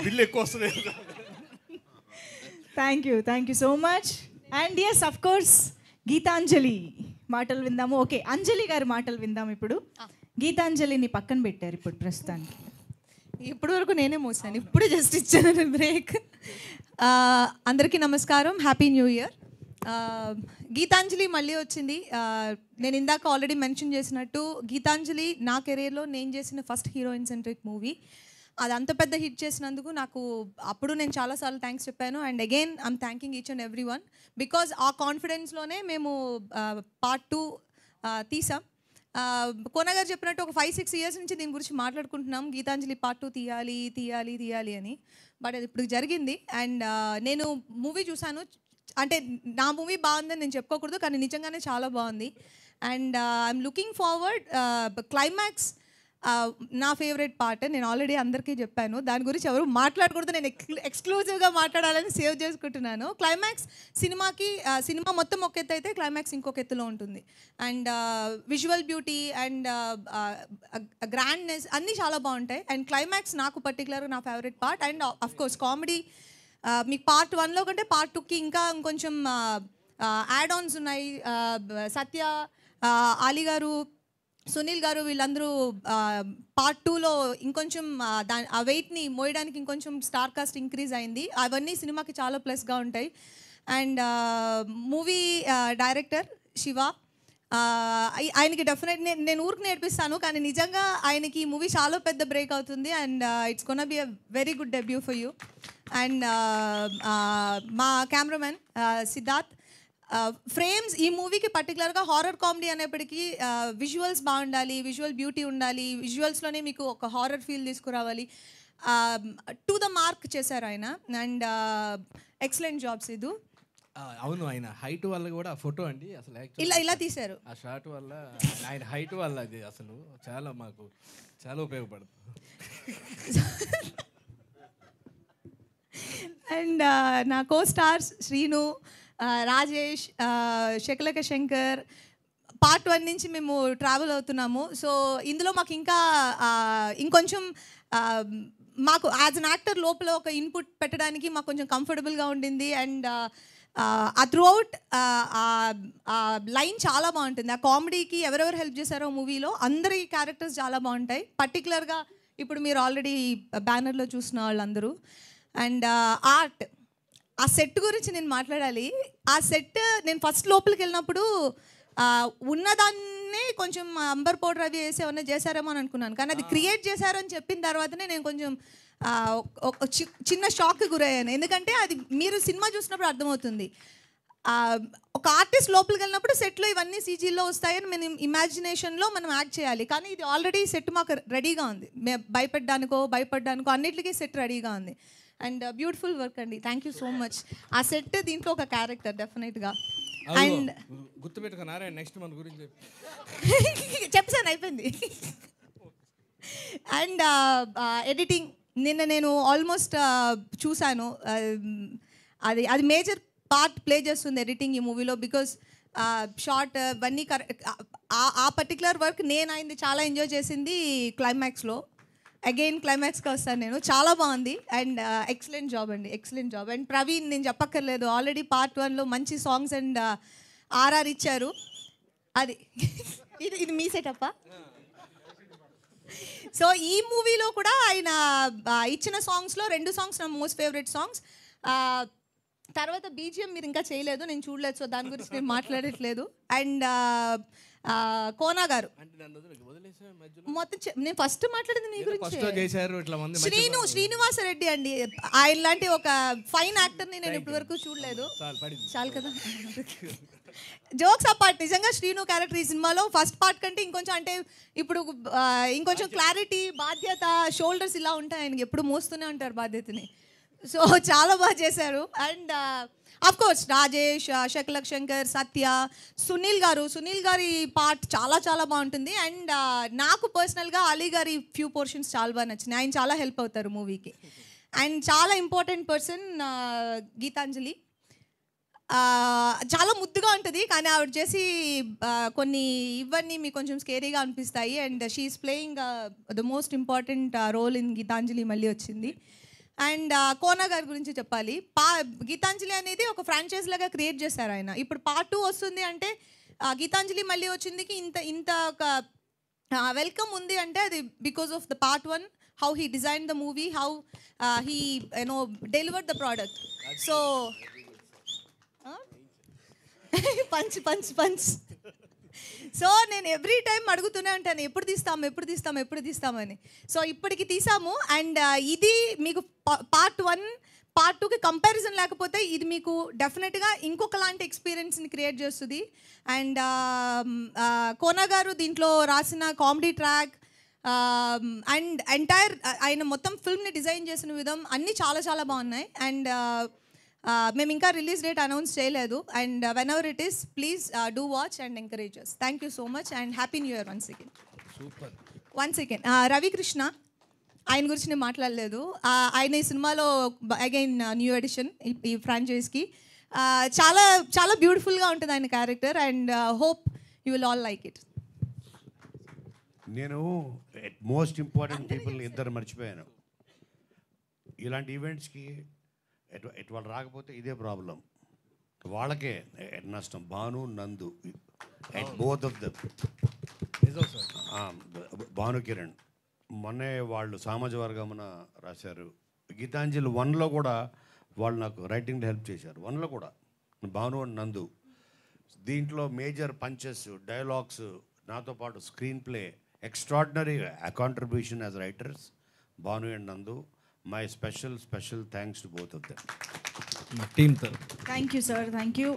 Bill ఎక్కువ వస్తుంది. Thank you so much. And yes of course Geetanjali మాటలు విందాము. ఓకే, అంజలి గారి మాటలు విందాం ఇప్పుడు. గీతాంజలిని పక్కన పెట్టారు ఇప్పుడు ప్రస్తుతానికి. ఇప్పటి వరకు నేనే మోసాను, ఇప్పుడే జస్ట్ ఇచ్చాను బ్రేక్. అందరికీ నమస్కారం, హ్యాపీ న్యూ ఇయర్. గీతాంజలి మళ్ళీ వచ్చింది. నేను ఇందాక ఆల్రెడీ మెన్షన్ చేసినట్టు గీతాంజలి నా కెరీర్లో నేను చేసిన ఫస్ట్ హీరోయిన్ సెంట్రిక్ మూవీ. అది అంత పెద్ద హిట్ చేసినందుకు నాకు అప్పుడు నేను చాలాసార్లు థ్యాంక్స్ చెప్పాను. And again I'm thanking each and every one, because ఆ కాన్ఫిడెన్స్లోనే మేము పార్ట్ 2 తీసాం. కోన గారు చెప్పినట్టు ఒక 5-6 ఇయర్స్ నుంచి దీని గురించి మాట్లాడుకుంటున్నాం, గీతాంజలి పార్ట్ 2 తీయాలి అని. బట్ అది ఇప్పుడు జరిగింది. అండ్ నేను మూవీ చూశాను. అంటే నా మూవీ బాగుందని నేను చెప్పుకోకూడదు, కానీ నిజంగానే చాలా బాగుంది. And I'm looking forward. Climax నా ఫేవరెట్ పార్ట్. నేను ఆల్రెడీ అందరికీ చెప్పాను, దాని గురించి ఎవరు మాట్లాడకూడదు, నేను ఎక్స్క్లూజివ్గా మాట్లాడాలని సేవ్ చేసుకుంటున్నాను. క్లైమాక్స్ సినిమా మొత్తం ఒక ఎత్తు అయితే క్లైమాక్స్ ఇంకొక ఎత్తులో ఉంటుంది. And visual beauty and grandness అన్నీ చాలా బాగుంటాయి. అండ్ క్లైమాక్స్ నాకు పర్టికులర్గా నా favourite part. And of course comedy మీకు పార్ట్ 1లో కంటే పార్ట్ 2కి ఇంకా ఇంకొంచెం యాడ్ ఆన్స్ ఉన్నాయి. సత్య, ఆలీ గారు, సునీల్ గారు వీళ్ళందరూ పార్ట్ 2లో ఇంకొంచెం ఆ వెయిట్ని మోయడానికి ఇంకొంచెం స్టార్ కాస్ట్ ఇంక్రీజ్ అయింది. అవన్నీ సినిమాకి చాలా ప్లస్గా ఉంటాయి. అండ్ మూవీ డైరెక్టర్ శివ, ఆయనకి డెఫినెట్ నేను ఊరికి నేర్పిస్తాను, కానీ నిజంగా ఆయనకి ఈ మూవీ చాలా పెద్ద బ్రేక్ అవుతుంది. And it's gonna be a very good debut for you. And మా కెమెరామెన్ సిద్ధార్థ్. ఫ్రేమ్స్ ఈ మూవీకి పర్టికులర్గా హారర్ కామెడీ అనేప్పటికీ విజువల్స్ బాగుండాలి, విజువల్ బ్యూటీ ఉండాలి, విజువల్స్లోనే మీకు ఒక హారర్ ఫీల్ తీసుకురావాలి. టు ద మార్క్ చేశారు ఆయన. అండ్ ఎక్సలెంట్ జాబ్స్ ఇది. అవును, ఆయన హైట్ వల్ల కూడా ఆ ఫోటో అండి అసలు ఇలా తీశారు. ఆ షాట్ వల్ల ఆయన హైట్ వల్ల అది అసలు చాలా మాకు చాలా ఉపయోగపడుతుంది. అండ్ నా కో స్టార్స్ శ్రీను, రాజేష్, శకలక శంకర్. పార్ట్ 1 నుంచి మేము ట్రావెల్ అవుతున్నాము. సో ఇందులో మాకు ఇంకా ఇంకొంచెం మాకు యాజ్ అన్ యాక్టర్ లోపల ఒక ఇన్పుట్ పెట్టడానికి మాకు కొంచెం కంఫర్టబుల్గా ఉండింది. అండ్ ఆ త్రూ అవుట్ లైన్ చాలా బాగుంటుంది. ఆ కామెడీకి ఎవరెవరు హెల్ప్ చేశారో మూవీలో అందరి క్యారెక్టర్స్ చాలా బాగుంటాయి. పర్టికులర్గా ఇప్పుడు మీరు ఆల్రెడీ బ్యానర్లో చూసిన వాళ్ళందరూ. అండ్ ఆర్ట్, ఆ సెట్ గురించి నేను మాట్లాడాలి. ఆ సెట్ నేను ఫస్ట్ లోపలికి వెళ్ళినప్పుడు ఉన్నదాన్నే కొంచెం అంబర్ పౌడర్ అవి వేసి ఏమన్నా చేశారేమో అని అనుకున్నాను, కానీ అది క్రియేట్ చేశారని చెప్పిన తర్వాతనే నేను కొంచెం చిన్న షాక్కి గురయ్యాను. ఎందుకంటే అది మీరు సినిమా చూసినప్పుడు అర్థమవుతుంది. ఒక ఆర్టిస్ట్ లోపలికి వెళ్ళినప్పుడు సెట్లో ఇవన్నీ సీజీలో వస్తాయని మనం ఇమాజినేషన్లో మనం యాక్ట్ చేయాలి, కానీ ఇది ఆల్రెడీ సెట్ మాకు రెడీగా ఉంది. భయపడ్డానికో అన్నిటికీ సెట్ రెడీగా ఉంది. అండ్ బ్యూటిఫుల్ వర్క్ అండి, థ్యాంక్ యూ సో మచ్. ఆ సెట్ దీంట్లో ఒక క్యారెక్టర్ డెఫినెట్గా. అండ్ గుర్తుపెట్టుకున్నారా నెక్స్ట్ మన గురించి చెప్పాను, అయిపోయింది. అండ్ ఎడిటింగ్ నిన్న నేను ఆల్మోస్ట్ చూశాను. అది మేజర్ పార్ట్ ప్లే చేస్తుంది ఎడిటింగ్ ఈ మూవీలో. బికాజ్ షార్ట్ అవన్నీ ఆ పర్టికులర్ వర్క్ నేను అయింది చాలా ఎంజాయ్ చేసింది క్లైమాక్స్లో. అగైన్ క్లైమాక్స్కి వస్తాను నేను, చాలా బాగుంది. అండ్ ఎక్సలెంట్ జాబ్ అండి, ఎక్సలెంట్ జాబ్. అండ్ ప్రవీణ్ నేను చెప్పక్కర్లేదు, ఆల్రెడీ పార్ట్ 1లో మంచి సాంగ్స్ అండ్ ఆర్ఆర్ ఇచ్చారు. అది ఇది మీ సెటప్పా? సో ఈ మూవీలో కూడా ఆయన ఇచ్చిన సాంగ్స్లో 2 సాంగ్స్ నా మోస్ట్ ఫేవరెట్ సాంగ్స్. తర్వాత బీజిఎం మీరు ఇంకా చేయలేదు, నేను చూడలేదు, సో దాని గురించి నేను మాట్లాడట్లేదు. అండ్ కోనా గారు మొత్తం నేను ఫస్ట్ మాట్లాడింది మీ గురించి. శ్రీనివాసరెడ్డి అండి, ఆయన లాంటి ఒక ఫైన్ యాక్టర్ని నేను ఇప్పటి వరకు చూడలేదు. చాలు కదా, జోక్స్ అపార్ట్. నిజంగా శ్రీను క్యారెక్టర్ ఈ సినిమాలో ఫస్ట్ పార్ట్ కంటే ఇంకొంచెం, అంటే ఇప్పుడు ఇంకొంచెం క్లారిటీ, బాధ్యత, షోల్డర్స్ ఇలా ఉంటాయి ఆయనకి, ఎప్పుడు మోస్తూనే ఉంటారు బాధ్యతని. సో చాలా బాగా చేశారు. And of course Rajesh, Shakalaka Shankar, Satya, Sunil గారి పార్ట్ చాలా చాలా బాగుంటుంది. అండ్ నాకు పర్సనల్గా అలీ గారి ఫ్యూ పోర్షన్స్ చాలా బాగా నచ్చినాయి. ఆయన చాలా హెల్ప్ అవుతారు మూవీకి. అండ్ చాలా ఇంపార్టెంట్ పర్సన్ గీతాంజలి. చాలా ముద్దుగా ఉంటుంది, కానీ ఆవిడ చేసి కొన్ని ఇవన్నీ మీకు కొంచెం స్కేరీగా అనిపిస్తాయి. And she's playing the most important role in Geetanjali మళ్ళీ వచ్చింది. అండ్ కోనా గారి గురించి చెప్పాలి. గీతాంజలి అనేది ఒక ఫ్రాంచైజ్ లాగా క్రియేట్ చేశారు ఆయన. ఇప్పుడు పార్ట్ 2 వస్తుంది అంటే గీతాంజలి మళ్ళీ వచ్చిందికి ఇంత ఒక వెల్కమ్ ఉంది అంటే అది because of the part 1, how he design the movie, how he delivered the product. So punch so నేను ఎవ్రీ టైం అడుగుతూనే ఉంటాను, ఎప్పుడు తీస్తామని. సో ఇప్పటికి తీసాము. అండ్ ఇది మీకు పార్ట్ 1 పార్ట్ 2కి కంపారిజన్ లేకపోతే ఇది మీకు డెఫినెట్గా ఇంకొకలాంటి ఎక్స్పీరియన్స్ని క్రియేట్ చేస్తుంది. అండ్ కోనా గారు దీంట్లో రాసిన కామెడీ ట్రాక్ అండ్ ఎంటైర్ ఆయన మొత్తం ఫిల్మ్ని డిజైన్ చేసిన విధం అన్నీ చాలా చాలా బాగున్నాయి. అండ్ మేము ఇంకా రిలీజ్ డేట్ అనౌన్స్ చేయలేదు. And when ever it is please do watch and encourage us. Thank you so much and happy new year once again. Ravikrishna, ఆయన గురించి నేను మాట్లాడలేదు. ఆయన ఈ సినిమాలో అగైన్ న్యూ ఎడిషన్ ఈ ఫ్రాంచైజ్కి. చాలా చాలా బ్యూటిఫుల్గా ఉంటుంది ఆయన character and hope you will all like it. నేను మోస్ట్ ఇంపార్టెంట్ పీపుల్ ఇద్దరు మర్చిపోయాను. ఇలాంటి ఈవెంట్స్కి వాళ్ళు రాకపోతే ఇదే ప్రాబ్లం, వాళ్ళకే నష్టం. భాను, నందు, both of them. Bhanu, Kiran మొన్నే వాళ్ళు సామాజిక వర్గమున రాశారు. గీతాంజలి 1లో కూడా వాళ్ళు నాకు రైటింగ్లో హెల్ప్ చేశారు. 1లో కూడా భాను అండ్ నందు. దీంట్లో మేజర్ పంచెస్, డైలాగ్స్, నాతో పాటు screen play, extraordinary contribution as writers Bhanu and నందు. My special thanks to both of them. My team. Thank you, sir. Thank you.